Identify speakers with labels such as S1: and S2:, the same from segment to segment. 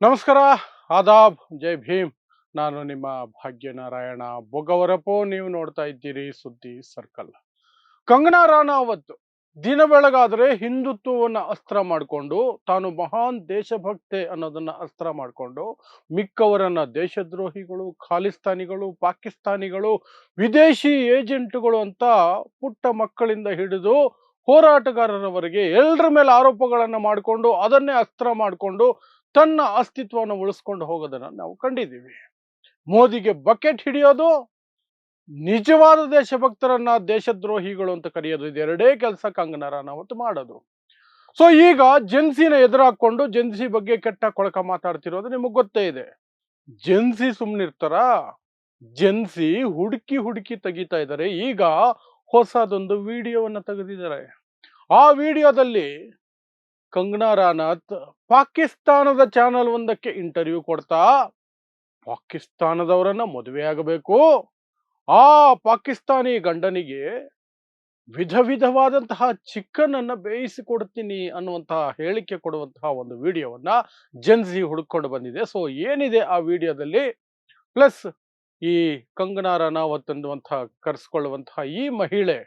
S1: ನಮಸ್ಕಾರ, ಆದಾಬ್, ಜೈ ಭೀಮ್. ನಾನು ನಿಮ್ಮ ಭಾಗ್ಯನಾರಾಯಣ ಬೊಗವರಪೋ. ನೀವು ನೋಡ್ತಾ ಇದ್ದೀರಿ ಸುದ್ದಿ ಸರ್ಕಲ್. ಕಂಗನಾ ರಾಣಾವತ್ ದಿನ ಬೆಳಗಾದ್ರೆ ಹಿಂದುತ್ವವನ್ನ ಅಸ್ತ್ರ ಮಾಡಿಕೊಂಡು, ತಾನು ಮಹಾನ್ ದೇಶಭಕ್ತೆ ಅನ್ನೋದನ್ನ ಅಸ್ತ್ರ ಮಾಡಿಕೊಂಡು, ಮಿಕ್ಕವರನ್ನ ದೇಶದ್ರೋಹಿಗಳು, ಖಾಲಿಸ್ತಾನಿಗಳು, ಪಾಕಿಸ್ತಾನಿಗಳು, ವಿದೇಶಿ ಏಜೆಂಟ್ಗಳು ಅಂತ ಪುಟ್ಟ ಮಕ್ಕಳಿಂದ ಹಿಡಿದು ಹೋರಾಟಗಾರರವರೆಗೆ ಎಲ್ಲರ ಮೇಲೆ ಆರೋಪಗಳನ್ನ ಮಾಡಿಕೊಂಡು ಅದನ್ನೇ ಅಸ್ತ್ರ ಮಾಡಿಕೊಂಡು ತನ್ನ ಅಸ್ತಿತ್ವವನ್ನು ಉಳಿಸ್ಕೊಂಡು ಹೋಗೋದನ್ನ ನಾವು ಕಂಡಿದ್ದೀವಿ. ಮೋದಿಗೆ ಬಕೆಟ್ ಹಿಡಿಯೋದು, ನಿಜವಾದ ದೇಶಭಕ್ತರನ್ನ ದೇಶದ್ರೋಹಿಗಳು ಅಂತ ಕರೆಯೋದು, ಇದೆರಡೇ ಕೆಲಸ ಕಂಗನಾ ರಾಣಾವತ್ ಮಾಡೋದು. ಸೊ ಈಗ ಜೆನ್ಸಿನ ಎದುರಾಕೊಂಡು ಜೆನ್ಸಿ ಬಗ್ಗೆ ಕೆಟ್ಟ ಕೊಳಕ ಮಾತಾಡ್ತಿರೋದು ನಿಮಗೆ ಗೊತ್ತೇ ಇದೆ. ಜೆನ್ಸಿ ಸುಮ್ಮನಿರ್ತಾರ? ಜೆನ್ಸಿ ಹುಡುಕಿ ಹುಡುಕಿ ತೆಗಿತಾ ಇದ್ದಾರೆ. ಈಗ ಹೊಸದೊಂದು ವಿಡಿಯೋವನ್ನ ತೆಗೆದಿದ್ದಾರೆ. ಆ ವಿಡಿಯೋದಲ್ಲಿ ಕಂಗನಾ ರಾಣಾವತ್ ಪಾಕಿಸ್ತಾನದ ಚಾನಲ್ ಒಂದಕ್ಕೆ ಇಂಟರ್ವ್ಯೂ ಕೊಡ್ತಾ ಪಾಕಿಸ್ತಾನದವರನ್ನ ಮದುವೆ ಆಗಬೇಕು, ಆ ಪಾಕಿಸ್ತಾನಿ ಗಂಡನಿಗೆ ವಿಧ ವಿಧವಾದಂತಹ ಚಿಕನ್ ಅನ್ನ ಬೇಯಿಸಿ ಕೊಡ್ತೀನಿ ಅನ್ನುವಂತಹ ಹೇಳಿಕೆ ಕೊಡುವಂತಹ ಒಂದು ವಿಡಿಯೋವನ್ನ ಜೆನ್ಸಿ ಹುಡುಕೊಂಡು ಬಂದಿದೆ. ಸೊ ಏನಿದೆ ಆ ವಿಡಿಯೋದಲ್ಲಿ, ಪ್ಲಸ್ ಈ ಕಂಗನಾ ರಾಣಾವತ್ ಅನ್ನುವಂತಹ ಕರೆಸ್ಕೊಳ್ಳುವಂತಹ ಈ ಮಹಿಳೆ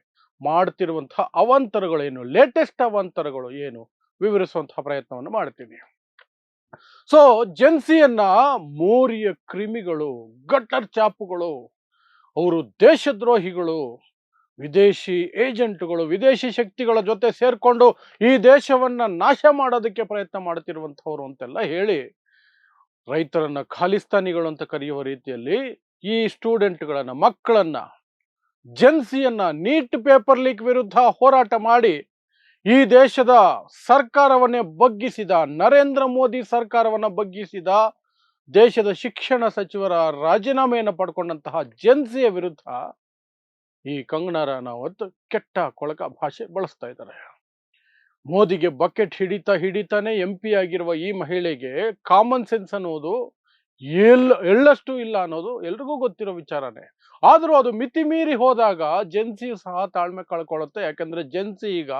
S1: ಮಾಡ್ತಿರುವಂತಹ ಅವಾಂತರಗಳೇನು, ಲೇಟೆಸ್ಟ್ ಅವಾಂತರಗಳು ಏನು, ವಿವರಿಸುವಂತಹ ಪ್ರಯತ್ನವನ್ನು ಮಾಡ್ತೀನಿ. ಸೊ ಜೆನ್ಸಿಯನ್ನ ಮೋರಿಯ ಕ್ರಿಮಿಗಳು, ಗಟ್ಟರ್ ಚಾಪುಗಳು, ಅವರು ದೇಶದ್ರೋಹಿಗಳು, ವಿದೇಶಿ ಏಜೆಂಟ್ಗಳು, ವಿದೇಶಿ ಶಕ್ತಿಗಳ ಜೊತೆ ಸೇರ್ಕೊಂಡು ಈ ದೇಶವನ್ನ ನಾಶ ಮಾಡೋದಕ್ಕೆ ಪ್ರಯತ್ನ ಮಾಡ್ತಿರುವಂತವ್ರು ಅಂತೆಲ್ಲ ಹೇಳಿ ರೈತರನ್ನ ಖಾಲಿಸ್ತಾನಿಗಳು ಅಂತ ಕರೆಯುವ ರೀತಿಯಲ್ಲಿ ಈ ಸ್ಟೂಡೆಂಟ್ಗಳನ್ನ, ಮಕ್ಕಳನ್ನ, ಜೆನ್ಸಿಯನ್ನ ನೀಟ್ ಪೇಪರ್ ಲೀಕ್ ವಿರುದ್ಧ ಹೋರಾಟ ಮಾಡಿ ಈ ದೇಶದ ಸರ್ಕಾರವನ್ನೇ ಬಗ್ಗಿಸಿದ, ನರೇಂದ್ರ ಮೋದಿ ಸರ್ಕಾರವನ್ನ ಬಗ್ಗಿಸಿದ, ದೇಶದ ಶಿಕ್ಷಣ ಸಚಿವರ ರಾಜೀನಾಮೆಯನ್ನು ಪಡ್ಕೊಂಡಂತಹ ಜೆನ್ಸಿಯ ವಿರುದ್ಧ ಈ ಕಂಗನಾ ರಾಣಾವತ್ ಕೆಟ್ಟ ಕೊಳಕ ಭಾಷೆ ಬಳಸ್ತಾ ಇದ್ದಾರೆ. ಮೋದಿಗೆ ಬಕೆಟ್ ಹಿಡಿತಾನೆ MP ಆಗಿರುವ ಈ ಮಹಿಳೆಗೆ ಕಾಮನ್ ಸೆನ್ಸ್ ಅನ್ನೋದು ಎಳ್ಳಷ್ಟು ಇಲ್ಲ ಅನ್ನೋದು ಎಲ್ರಿಗೂ ಗೊತ್ತಿರೋ ವಿಚಾರನೇ. ಆದ್ರೂ ಅದು ಮಿತಿ ಮೀರಿ ಹೋದಾಗ ಜೆನ್ಸಿ ಸಹ ತಾಳ್ಮೆ ಕಳ್ಕೊಳ್ಳುತ್ತೆ. ಯಾಕಂದ್ರೆ ಜೆನ್ಸಿ ಈಗ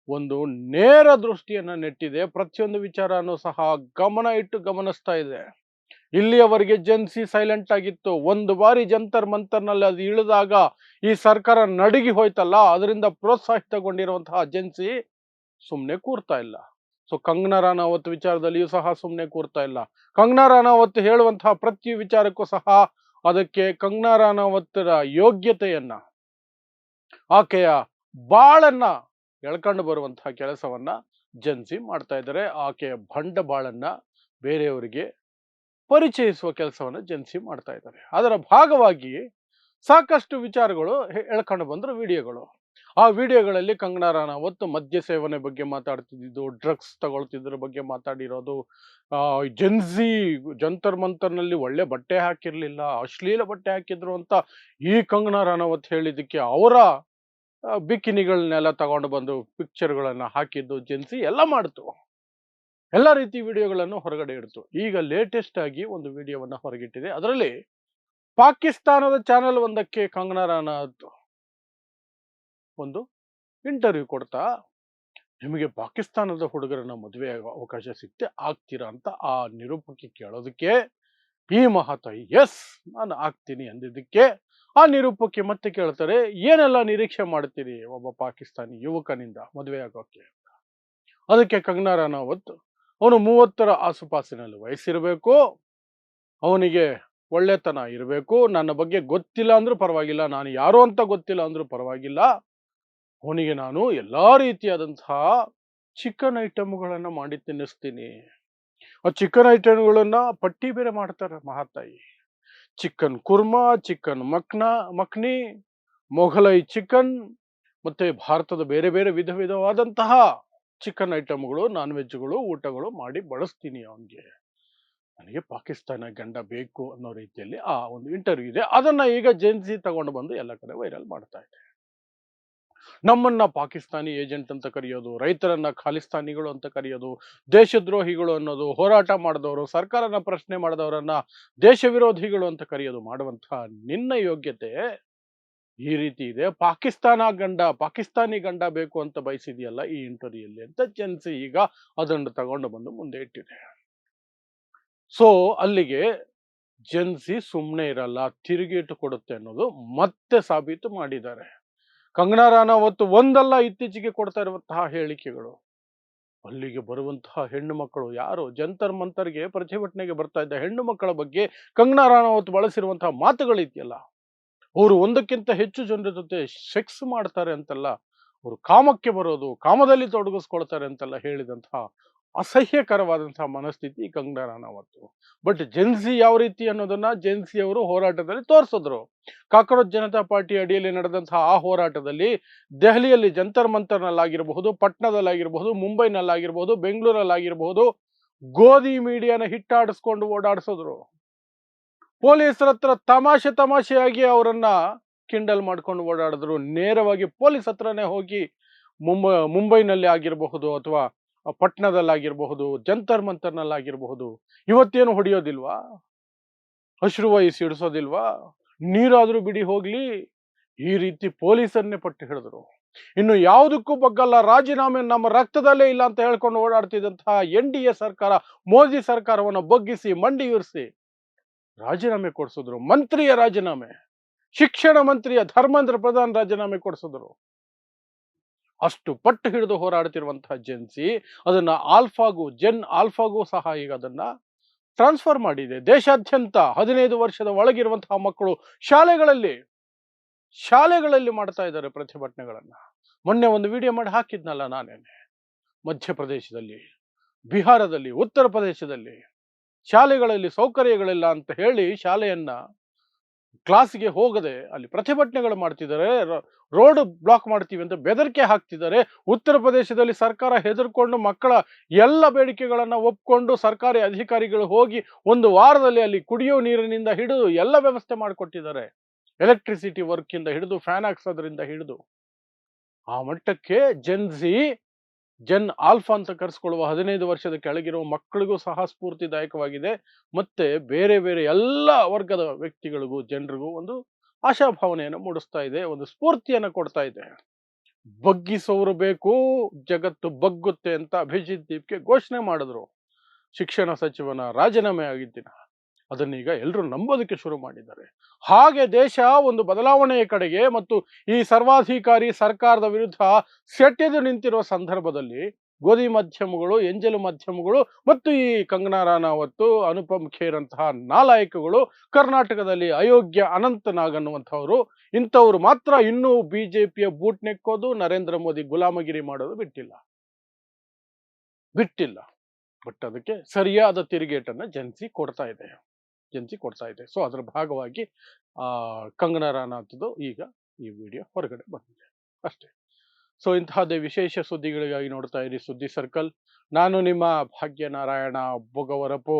S1: ಒಂದು ನೇರ ದೃಷ್ಟಿಯನ್ನ ನೆಟ್ಟಿದೆ. ಪ್ರತಿಯೊಂದು ವಿಚಾರನೂ ಸಹ ಗಮನ ಇಟ್ಟು ಗಮನಿಸ್ತಾ ಇದೆ. ಇಲ್ಲಿಯವರೆಗೆ ಜೆನ್ಸಿ ಸೈಲೆಂಟ್ ಆಗಿತ್ತು. ಒಂದು ಬಾರಿ ಜಂತರ್ ಮಂತರ್ನಲ್ಲಿ ಅದು ಇಳಿದಾಗ ಈ ಸರ್ಕಾರ ನಡುಗಿ ಹೋಯ್ತಲ್ಲ, ಅದರಿಂದ ಪ್ರೋತ್ಸಾಹಿತಗೊಂಡಿರುವಂತಹ ಜೆನ್ಸಿ ಸುಮ್ಮನೆ ಕೂರ್ತಾ ಇಲ್ಲ. ಸೊ ಕಂಗನಾ ರಾಣಾವತ್ ವಿಚಾರದಲ್ಲಿಯೂ ಸಹ ಸುಮ್ಮನೆ ಕೂರ್ತಾ ಇಲ್ಲ. ಕಂಗನಾ ರಾಣಾವತ್ ಹೇಳುವಂತಹ ಪ್ರತಿ ವಿಚಾರಕ್ಕೂ ಸಹ ಅದಕ್ಕೆ ಕಂಗನಾ ರಾಣಾವತ್ತರ ಯೋಗ್ಯತೆಯನ್ನ, ಆಕೆಯ ಬಾಳನ್ನ ಎಳ್ಕೊಂಡು ಬರುವಂತಹ ಕೆಲಸವನ್ನ ಜೆನ್ಸಿ ಮಾಡ್ತಾ ಇದ್ದಾರೆ. ಆಕೆಯ ಬಂಡ ಬಾಳನ್ನ ಬೇರೆಯವರಿಗೆ ಪರಿಚಯಿಸುವ ಕೆಲಸವನ್ನ ಜೆನ್ಸಿ ಮಾಡ್ತಾ ಇದ್ದಾರೆ. ಅದರ ಭಾಗವಾಗಿ ಸಾಕಷ್ಟು ವಿಚಾರಗಳು ಎಳ್ಕೊಂಡು ಬಂದ್ರು ವಿಡಿಯೋಗಳು. ಆ ವಿಡಿಯೋಗಳಲ್ಲಿ ಕಂಗನಾ ರಾಣಾವತ್ ಮದ್ಯ ಸೇವನೆ ಬಗ್ಗೆ ಮಾತಾಡ್ತಿದ್ದು, ಡ್ರಗ್ಸ್ ತಗೊಳ್ತಿದ್ರ ಬಗ್ಗೆ ಮಾತಾಡಿರೋದು, ಜೆನ್ಸಿ ಜಂತರ್ ಮಂತರ್ನಲ್ಲಿ ಒಳ್ಳೆ ಬಟ್ಟೆ ಹಾಕಿರ್ಲಿಲ್ಲ, ಅಶ್ಲೀಲ ಬಟ್ಟೆ ಹಾಕಿದ್ರು ಅಂತ ಈ ಕಂಗನಾ ರಾಣಾವತ್ ಹೇಳಿದ್ದಕ್ಕೆ ಅವರ ಬಿಕಿನಿಗಳನ್ನೆಲ್ಲ ತಗೊಂಡು ಬಂದು ಪಿಕ್ಚರ್ಗಳನ್ನ ಹಾಕಿದ್ದು ಜೆನ್ಸಿ ಎಲ್ಲ ಮಾಡ್ತು. ಎಲ್ಲ ರೀತಿ ವಿಡಿಯೋಗಳನ್ನು ಹೊರಗಡೆ ಇಡ್ತು. ಈಗ ಲೇಟೆಸ್ಟ್ ಆಗಿ ಒಂದು ವಿಡಿಯೋವನ್ನ ಹೊರಗಿಟ್ಟಿದೆ. ಅದರಲ್ಲಿ ಪಾಕಿಸ್ತಾನದ ಚಾನೆಲ್ ಒಂದಕ್ಕೆ ಕಂಗನಾ ರಾಣಾವತ್ ಒಂದು ಇಂಟರ್ವ್ಯೂ ಕೊಡ್ತಾ, ನಿಮಗೆ ಪಾಕಿಸ್ತಾನದ ಹುಡುಗರನ್ನ ಮದುವೆ ಆಗೋ ಅವಕಾಶ ಸಿಕ್ತೆ ಆಗ್ತೀರಾ ಅಂತ ಆ ನಿರೂಪಕಿ ಕೇಳೋದಕ್ಕೆ ಈ ಮಹಾತಾಯಿ ಎಸ್ ನಾನು ಆಗ್ತೀನಿ ಅಂದಿದ್ದಕ್ಕೆ ಆ ನಿರೂಪಕಿ ಮತ್ತೆ ಕೇಳ್ತಾರೆ, ಏನೆಲ್ಲ ನಿರೀಕ್ಷೆ ಮಾಡ್ತೀರಿ ಒಬ್ಬ ಪಾಕಿಸ್ತಾನಿ ಯುವಕನಿಂದ ಮದುವೆ ಆಗೋಕೆ? ಅದಕ್ಕೆ ಕಂಗನಾ ರಾಣಾವತ್, ಅವನು 30ರ ಆಸುಪಾಸಿನಲ್ಲಿ ವಯಸ್ಸಿರಬೇಕು, ಅವನಿಗೆ ಒಳ್ಳೆತನ ಇರಬೇಕು, ನನ್ನ ಬಗ್ಗೆ ಗೊತ್ತಿಲ್ಲ ಅಂದ್ರೂ ಪರವಾಗಿಲ್ಲ, ನಾನು ಯಾರು ಅಂತ ಗೊತ್ತಿಲ್ಲ ಅಂದ್ರೂ ಪರವಾಗಿಲ್ಲ, ಅವನಿಗೆ ನಾನು ಎಲ್ಲಾ ರೀತಿಯಾದಂತಹ ಚಿಕನ್ ಐಟಮ್ಗಳನ್ನ ಮಾಡಿ ತಿನ್ನಿಸ್ತೀನಿ. ಆ ಚಿಕನ್ ಐಟಮ್ಗಳನ್ನ ಪಟ್ಟಿ ಬೇರೆ ಮಾಡ್ತಾರೆ ಮಹಾತಾಯಿ. ಚಿಕನ್ ಕುರ್ಮಾ, ಚಿಕನ್ ಮಖ್ನಿ, ಮೊಘಲೈ ಚಿಕನ್, ಮತ್ತೆ ಭಾರತದ ಬೇರೆ ಬೇರೆ ವಿಧ ವಿಧವಾದಂತಹ ಚಿಕನ್ ಐಟಮ್ಗಳು, ನಾನ್ ವೆಜ್ಗಳು, ಊಟಗಳು ಮಾಡಿ ಬಳಸ್ತೀನಿ ಅವನಿಗೆ. ನನಗೆ ಪಾಕಿಸ್ತಾನ ಗಂಡ ಬೇಕು ಅನ್ನೋ ರೀತಿಯಲ್ಲಿ ಆ ಒಂದು ಇಂಟರ್ವ್ಯೂ ಇದೆ. ಅದನ್ನ ಈಗ ಜೆನ್ಸಿ ತಗೊಂಡು ಬಂದು ಎಲ್ಲ ಕಡೆ ವೈರಲ್ ಮಾಡ್ತಾ ಇದೆ. ನಮ್ಮನ್ನ ಪಾಕಿಸ್ತಾನಿ ಏಜೆಂಟ್ ಅಂತ ಕರೆಯೋದು, ರೈತರನ್ನ ಖಾಲಿಸ್ತಾನಿಗಳು ಅಂತ ಕರೆಯೋದು, ದೇಶದ್ರೋಹಿಗಳು ಅನ್ನೋದು, ಹೋರಾಟ ಮಾಡಿದವರು, ಸರ್ಕಾರನ ಪ್ರಶ್ನೆ ಮಾಡಿದವರನ್ನ ದೇಶ ವಿರೋಧಿಗಳು ಅಂತ ಕರೆಯೋದು ಮಾಡುವಂತಹ ನಿನ್ನ ಯೋಗ್ಯತೆ ಈ ರೀತಿ ಇದೆ. ಪಾಕಿಸ್ತಾನಿ ಗಂಡ ಬೇಕು ಅಂತ ಬಯಸಿದೆಯಲ್ಲ ಈ ಇಂಟರ್ವ್ಯೂಯಲ್ಲಿ ಅಂತ ಜೆನ್ಸಿ ಈಗ ಅದನ್ನು ತಗೊಂಡು ಬಂದು ಮುಂದೆ ಇಟ್ಟಿದೆ. ಸೊ ಅಲ್ಲಿಗೆ ಜೆನ್ಸಿ ಸುಮ್ಮನೆ ಇರಲ್ಲ, ತಿರುಗೇಟು ಕೊಡುತ್ತೆ ಅನ್ನೋದು ಮತ್ತೆ ಸಾಬೀತು ಮಾಡಿದ್ದಾರೆ. ಕಂಗನಾ ರಾಣಾವತ್ ಒಂದಲ್ಲ ಇತ್ತೀಚೆಗೆ ಕೊಡ್ತಾ ಇರುವಂತಹ ಹೇಳಿಕೆಗಳು. ಅಲ್ಲಿಗೆ ಬರುವಂತಹ ಹೆಣ್ಣು ಮಕ್ಕಳು ಯಾರು ಜಂತರ್ ಮಂತರ್ಗೆ ಪ್ರತಿಭಟನೆಗೆ ಬರ್ತಾ ಇದ್ದ ಹೆಣ್ಣು ಮಕ್ಕಳ ಬಗ್ಗೆ ಕಂಗನಾ ರಾಣಾವತ್ ಬಳಸಿರುವಂತಹ ಮಾತುಗಳಿದೆಯಲ್ಲ, ಅವರು ಒಂದಕ್ಕಿಂತ ಹೆಚ್ಚು ಜನರ ಜೊತೆ ಸೆಕ್ಸ್ ಮಾಡ್ತಾರೆ ಅಂತೆಲ್ಲ, ಅವರು ಕಾಮಕ್ಕೆ ಬರೋದು, ಕಾಮದಲ್ಲಿ ತೊಡಗಿಸ್ಕೊಳ್ತಾರೆ ಅಂತೆಲ್ಲ ಹೇಳಿದಂತಹ ಅಸಹ್ಯಕರವಾದಂತಹ ಮನಸ್ಥಿತಿ ಕಂಗನಾ ರಾಣಾವತ್. ಬಟ್ ಜೆನ್ಸಿ ಯಾವ ರೀತಿ ಅನ್ನೋದನ್ನ ಜೆನ್ಸಿ ಅವರು ಹೋರಾಟದಲ್ಲಿ ತೋರಿಸಿದ್ರು. ಕಾಕ್ರೋಚ್ ಜನತಾ ಪಾರ್ಟಿ ಅಡಿಯಲ್ಲಿ ನಡೆದಂತಹ ಆ ಹೋರಾಟದಲ್ಲಿ ದೆಹಲಿಯಲ್ಲಿ ಜಂತರ್ ಮಂತರ್ನಲ್ಲಾಗಿರಬಹುದು, ಪಟ್ನಾದಲ್ಲಾಗಿರಬಹುದು, ಮುಂಬೈನಲ್ಲಾಗಿರಬಹುದು, ಬೆಂಗಳೂರಲ್ಲಾಗಿರಬಹುದು, ಗೋಧಿ ಮೀಡಿಯಾನ ಹಿಟ್ಟಾಡಿಸ್ಕೊಂಡು ಓಡಾಡಿಸಿದ್ರು. ಪೊಲೀಸರ ಹತ್ರ ತಮಾಷೆ ತಮಾಷೆಯಾಗಿ ಅವರನ್ನ ಕಿಂಡಲ್ ಮಾಡ್ಕೊಂಡು ಓಡಾಡಿದ್ರು. ನೇರವಾಗಿ ಪೊಲೀಸ್ ಹತ್ರನೇ ಹೋಗಿ ಮುಂಬೈನಲ್ಲಿ ಆಗಿರಬಹುದು ಅಥವಾ ಪಟ್ನಾದಲ್ಲಾಗಿರಬಹುದು, ಜಂತರ್ ಮಂತರ್ನಲ್ಲಾಗಿರಬಹುದು, ಇವತ್ತೇನು ಹೊಡೆಯೋದಿಲ್ವಾ? ಅಶ್ರುವಾಯು ಸಿಡಿಸೋದಿಲ್ವಾ? ನೀರಾದ್ರೂ ಬಿಡಿ ಹೋಗ್ಲಿ, ಈ ರೀತಿ ಪೊಲೀಸನ್ನೇ ಪಟ್ಟು ಹಿಡಿದ್ರು. ಇನ್ನು ಯಾವುದಕ್ಕೂ ಬಗ್ಗಲ್ಲ, ರಾಜೀನಾಮೆ ನಮ್ಮ ರಕ್ತದಲ್ಲೇ ಇಲ್ಲ ಅಂತ ಹೇಳ್ಕೊಂಡು ಓಡಾಡ್ತಿದ್ದಂತಹ NDA ಸರ್ಕಾರ, ಮೋದಿ ಸರ್ಕಾರವನ್ನು ಬಗ್ಗಿಸಿ ಮಂಡಿಯೂರಿಸಿ ರಾಜೀನಾಮೆ ಕೊಡಿಸಿದ್ರು. ಮಂತ್ರಿಯ ರಾಜೀನಾಮೆ, ಶಿಕ್ಷಣ ಮಂತ್ರಿಯ ಧರ್ಮೇಂದ್ರ ಪ್ರಧಾನ್ ರಾಜೀನಾಮೆ ಕೊಡಿಸಿದ್ರು. ಅಷ್ಟು ಪಟ್ಟು ಹಿಡಿದು ಹೋರಾಡ್ತಿರುವಂತಹ ಜೆನ್ಸಿ ಅದನ್ನ ಜೆನ್ ಆಲ್ಫಾಗೂ ಸಹ ಈಗ ಅದನ್ನ ಟ್ರಾನ್ಸ್ಫರ್ ಮಾಡಿದೆ. ದೇಶಾದ್ಯಂತ 15 ವರ್ಷದ ಒಳಗಿರುವಂತಹ ಮಕ್ಕಳು ಶಾಲೆಗಳಲ್ಲಿ ಮಾಡ್ತಾ ಇದ್ದಾರೆ ಪ್ರತಿಭಟನೆಗಳನ್ನ. ಮೊನ್ನೆ ಒಂದು ವಿಡಿಯೋ ಮಾಡಿ ಹಾಕಿದ್ನಲ್ಲ ನಾನೇನೆ, ಮಧ್ಯಪ್ರದೇಶದಲ್ಲಿ, ಬಿಹಾರದಲ್ಲಿ, ಉತ್ತರ ಪ್ರದೇಶದಲ್ಲಿ ಶಾಲೆಗಳಲ್ಲಿ ಸೌಕರ್ಯಗಳಿಲ್ಲ ಅಂತ ಹೇಳಿ ಶಾಲೆಯನ್ನ ಕ್ಲಾಸ್ಗೆ ಹೋಗದೆ ಅಲ್ಲಿ ಪ್ರತಿಭಟನೆಗಳು ಮಾಡ್ತಿದ್ದಾರೆ, ರೋಡ್ ಬ್ಲಾಕ್ ಮಾಡ್ತೀವಿ ಅಂತ ಬೆದರಿಕೆ ಹಾಕ್ತಿದ್ದಾರೆ. ಉತ್ತರ ಪ್ರದೇಶದಲ್ಲಿ ಸರ್ಕಾರ ಹೆದರ್ಕೊಂಡು ಮಕ್ಕಳ ಎಲ್ಲ ಬೇಡಿಕೆಗಳನ್ನ ಒಪ್ಕೊಂಡು ಸರ್ಕಾರಿ ಅಧಿಕಾರಿಗಳು ಹೋಗಿ ಒಂದು ವಾರದಲ್ಲಿ ಅಲ್ಲಿ ಕುಡಿಯೋ ನೀರಿನಿಂದ ಹಿಡಿದು ಎಲ್ಲ ವ್ಯವಸ್ಥೆ ಮಾಡಿಕೊಟ್ಟಿದ್ದಾರೆ. ಎಲೆಕ್ಟ್ರಿಸಿಟಿ ವರ್ಕ್ ಇಂದ ಹಿಡಿದು ಫ್ಯಾನ್ ಹಾಕ್ಸೋದ್ರಿಂದ ಹಿಡಿದು ಆ ಮಟ್ಟಕ್ಕೆ ಜೆನ್ ಆಲ್ಫಾ ಅಂತ ಕರೆಸ್ಕೊಳ್ಳುವ 15 ವರ್ಷದ ಕೆಳಗಿರುವ ಮಕ್ಕಳಿಗೂ ಸಹ ಸ್ಫೂರ್ತಿದಾಯಕವಾಗಿದೆ. ಮತ್ತೆ ಬೇರೆ ಬೇರೆ ಎಲ್ಲ ವರ್ಗದ ವ್ಯಕ್ತಿಗಳಿಗೂ ಜನರಿಗೂ ಒಂದು ಆಶಾಭಾವನೆಯನ್ನು ಮೂಡಿಸ್ತಾ ಇದೆ, ಒಂದು ಸ್ಫೂರ್ತಿಯನ್ನು ಕೊಡ್ತಾ ಇದೆ. ಬಗ್ಗಿಸೋರು ಬೇಕು, ಜಗತ್ತು ಬಗ್ಗುತ್ತೆ ಅಂತ ಅಭಿಜಿತ್ ದೀಪ್ಗೆ ಘೋಷಣೆ ಮಾಡಿದ್ರು. ಶಿಕ್ಷಣ ಸಚಿವನ ರಾಜೀನಾಮೆ ಆಗಿದ್ದಿನ ಅದನ್ನೀಗ ಎಲ್ಲರೂ ನಂಬೋದಕ್ಕೆ ಶುರು ಮಾಡಿದ್ದಾರೆ. ಹಾಗೆ ದೇಶ ಒಂದು ಬದಲಾವಣೆಯ ಕಡೆಗೆ ಮತ್ತು ಈ ಸರ್ವಾಧಿಕಾರಿ ಸರ್ಕಾರದ ವಿರುದ್ಧ ಸೆಟೆದು ನಿಂತಿರುವ ಸಂದರ್ಭದಲ್ಲಿ ಗೋಧಿ ಮಾಧ್ಯಮಗಳು, ಎಂಜಲು ಮಾಧ್ಯಮಗಳು ಮತ್ತು ಈ ಕಂಗನಾ ರಾಣಾವತ್, ಅನುಪಮ್ ಖೇರ್ ಅಂತಹ ನಾಲಾಯಕಗಳು, ಕರ್ನಾಟಕದಲ್ಲಿ ಅಯೋಗ್ಯ ಅನಂತನಾಗ್ ಅನ್ನುವಂಥವ್ರು, ಇಂಥವ್ರು ಮಾತ್ರ ಇನ್ನೂ ಬಿಜೆಪಿಯ ಬೂಟ್ ನೆಕ್ಕೋದು, ನರೇಂದ್ರ ಮೋದಿ ಗುಲಾಮಗಿರಿ ಮಾಡೋದು ಬಿಟ್ಟಿಲ್ಲ. ಬಟ್ ಅದಕ್ಕೆ ಸರಿಯಾದ ತಿರುಗೇಟನ್ನ ಜೆನ್ಸಿ ಕೊಡ್ತಾ ಇದೆ. ಸೊ ಅದರ ಭಾಗವಾಗಿ ಕಂಗನಾ ರಾಣಾವತ್ದು ಈಗ ಈ ವಿಡಿಯೋ ಹೊರಗಡೆ ಬಂದಿದೆ ಅಷ್ಟೇ. ಸೊ ಇಂತಹದ್ದೇ ವಿಶೇಷ ಸುದ್ದಿಗಳಿಗಾಗಿ ನೋಡ್ತಾ ಇರಿ ಸುದ್ದಿ ಸರ್ಕಲ್. ನಾನು ನಿಮ್ಮ ಭಾಗ್ಯನಾರಾಯಣ ಬೊಗವರಪು.